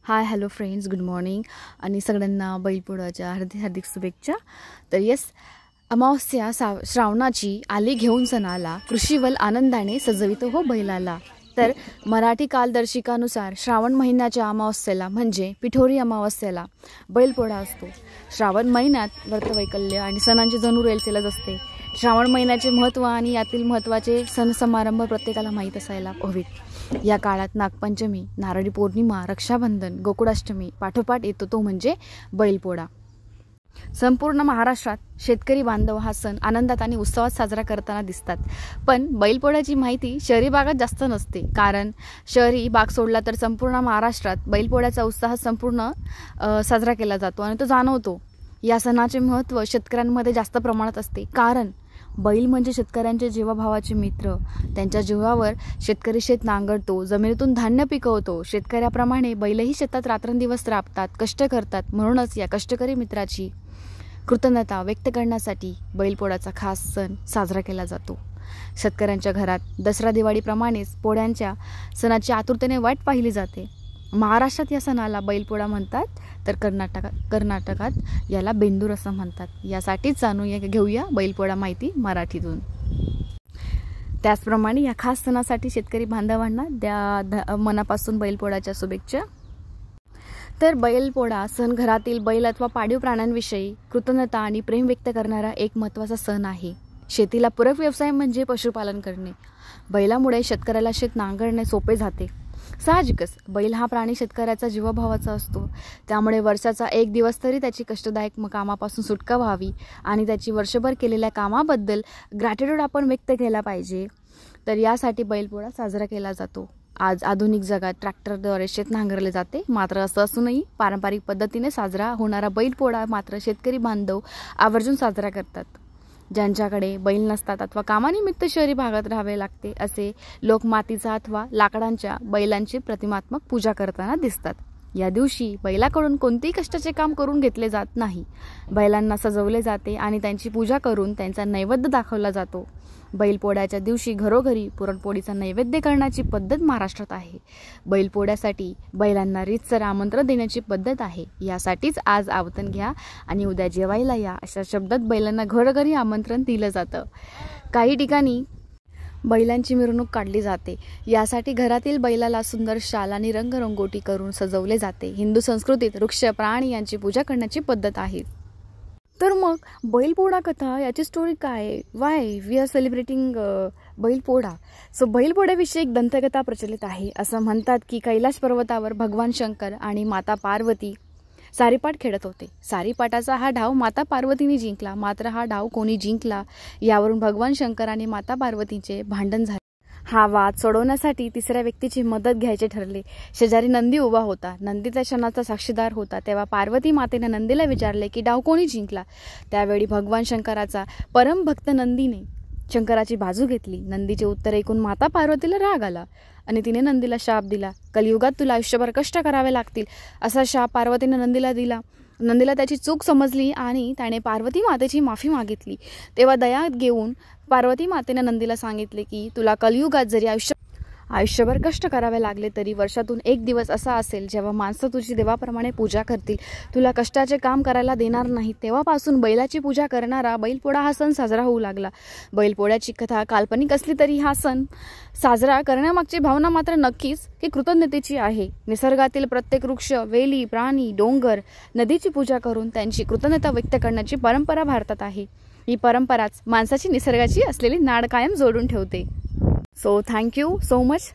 Hi hello friends, good morning आणि सगळ्यांना बैलपोळ्याच्या हार्दिक हार्दिक शुभेच्छा। तर यस, अमावस्या श्रावणाची आली घेऊन सणाला, कृषीवल आनंदाने सजवितो हो बैलाला। तर मराठी कालदर्शिकानुसार श्रावण महिन्याच्या अमावस्येला म्हणजे पिठोरी अमावस्येला बैलपोळा असतो। श्रावण महिन्यात व्रतवैकल्य आणि सणांची जणू रेलचेलच असते। श्रावण महिन्याचे महत्त्व आणि यातील महत्त्वाचे सण समारंभ प्रत्येकाला माहीत असायला हवेत। या काळात नागपंचमी, नारळी पौर्णिमा, रक्षाबंधन, गोकुळाष्टमी पाठोपाठ येतो तो म्हणजे बैलपोळा। संपूर्ण महाराष्ट्रात शेतकरी बांधव हा सण आनंदात आणि उत्सवात साजरा करताना दिसतात। पण बैलपोळ्याची माहिती शहरी भागात जास्त नसते, कारण शहरी भाग सोडला तर संपूर्ण महाराष्ट्रात बैलपोळ्याचा उत्साह संपूर्ण साजरा केला जातो आणि तो जाणवतो। या सणाचे महत्त्व शेतकऱ्यांमध्ये जास्त प्रमाणात असते, कारण बैल म्हणजे शेतकऱ्यांचे जीवाभावाचे मित्र। त्यांच्या जीवावर शेतकरी शेत नांगरतो, जमिनीतून धान्य पिकवतो। शेतकऱ्याप्रमाणे बैलही शेतात रात्रंदिवस राबतात, कष्ट करतात। म्हणूनच या कष्टकरी मित्राची कृतज्ञता व्यक्त करण्यासाठी बैलपोळ्याचा खास सण साजरा केला जातो। शेतकऱ्यांच्या घरात दसरा दिवाळीप्रमाणेच पोळ्यांच्या सणाची आतुरतेने वाट पाहिली जाते। महाराष्ट्रात या सणाला बैलपोळा म्हणतात, तर कर्नाटकात याला बेंदूर असं म्हणतात। यासाठीच घेऊया बैलपोळा माहिती मराठीतून। त्याचप्रमाणे या खास सणासाठी शेतकरी बांधवांना द्या मनापासून बैलपोळ्याच्या शुभेच्छा। तर बैलपोळा सण घरातील बैल अथवा पाळीव प्राण्यांविषयी कृतज्ञता आणि प्रेम व्यक्त करणारा एक महत्त्वाचा सण आहे। शेतीला पूरक व्यवसाय म्हणजे पशुपालन करणे। बैलामुळे शेतकऱ्याला शेत नांगरणे सोपे जाते। साहजिकच बैल हा प्राणी शेतकऱ्याचा जीवाभावाचा असतो, त्यामुळे वर्षाचा एक दिवस तरी त्याची कष्टदायक कामापासून सुटका व्हावी आणि त्याची वर्षभर केलेल्या कामाबद्दल ग्रॅटिट्यूड आपण व्यक्त केला पाहिजे। तर यासाठी बैलपोळा साजरा केला जातो। आज आधुनिक जगात ट्रॅक्टरद्वारे शेत नांगरले जाते, मात्र असं असूनही पारंपरिक पद्धतीने साजरा होणारा बैलपोळा मात्र शेतकरी बांधव आवर्जून साजरा करतात। ज्यांच्याकडे बैल नसतात अथवा कामानिमित्त शहरी भागात राहावे लागते असे लोक मातीचा अथवा लाकडांच्या बैलांची प्रतिमात्मक पूजा करताना दिसतात। या दिवशी बैलाकडून कोणतेही कष्टाचे काम करून घेतले जात नाही। बैलांना सजवले जाते आणि त्यांची पूजा करून त्यांचा नैवेद्य दाखवला जातो। बैलपोळ्याच्या दिवशी घरोघरी पुरणपोळीचा नैवेद्य करण्याची पद्धत महाराष्ट्रात आहे। बैलपोळ्यासाठी बैलांना रीतसर आमंत्रण देण्याची पद्धत आहे। यासाठीच आज आवतन घ्या आणि उद्या जेवायला या अशा शब्दात बैलांना घरोघरी आमंत्रण दिलं जातं। काही ठिकाणी बैलांची मिरवणूक काढली जाते। यासाठी घरातील बैलाला सुंदर शाल आणि रंगरंगोटी करून सजवले जाते। हिंदू संस्कृतीत वृक्ष, प्राणी यांची पूजा करण्याची पद्धत आहे। तर मग बैलपोळा कथा याची स्टोरी काय? Why we are celebrating Bailpola? So बैलपोळ्याविषयी एक दंतकथा प्रचलित आहे। असं म्हणतात की कैलाश पर्वतावर भगवान शंकर आणि माता पार्वती सारीपाट खेळत होते। सारीपाटाचा हा डाव माता पार्वतीने जिंकला, मात्र हा डाव कोणी जिंकला यावरून भगवान शंकर आणि माता पार्वतीचे भांडण झाले। हा वाद सोडवण्यासाठी तिसऱ्या व्यक्तीची मदत घ्यायचे ठरले। शेजारी नंदी उभा होता, नंदी त्या क्षणाचा साक्षीदार होता। तेव्हा पार्वती मातेने नंदीला विचारले की डाव कोणी जिंकला। त्यावेळी भगवान शंकराचा परमभक्त नंदीने शंकराची बाजू घेतली। नंदीचे उत्तर ऐकून माता पार्वतीला राग आला आणि तिने नंदीला शाप दिला। कलियुगात तुला आयुष्यभर कष्ट करावे लागतील असा शाप पार्वतीने नंदीला दिला। नंदीला त्याची चूक समजली आणि त्याने पार्वती मातेची माफी मागितली। तेव्हा दया घेऊन पार्वती मातेने नंदीला सांगितले की तुला कलियुगात जरी आयुष्यभर कष्ट करावे लागले तरी वर्षातून एक दिवस असा असेल जेव्हा माणसं तुझी देवाप्रमाणे पूजा करतील, तुला कष्टाचे काम करायला देणार नाही। तेव्हापासून बैलाची पूजा करणारा बैलपोळा हा सण साजरा होऊ लागला। बैलपोळ्याची कथा काल्पनिक असली तरी हा सण साजरा करण्यामागची भावना मात्र नक्कीच की कृतज्ञतेची आहे। निसर्गातील प्रत्येक वृक्ष, वेली, प्राणी, डोंगर, नदीची पूजा करून त्यांची कृतज्ञता व्यक्त करण्याची परंपरा भारतात आहे। ही परंपराच माणसाची निसर्गाची असलेली नाळ कायम जोडून ठेवते। So thank you so much.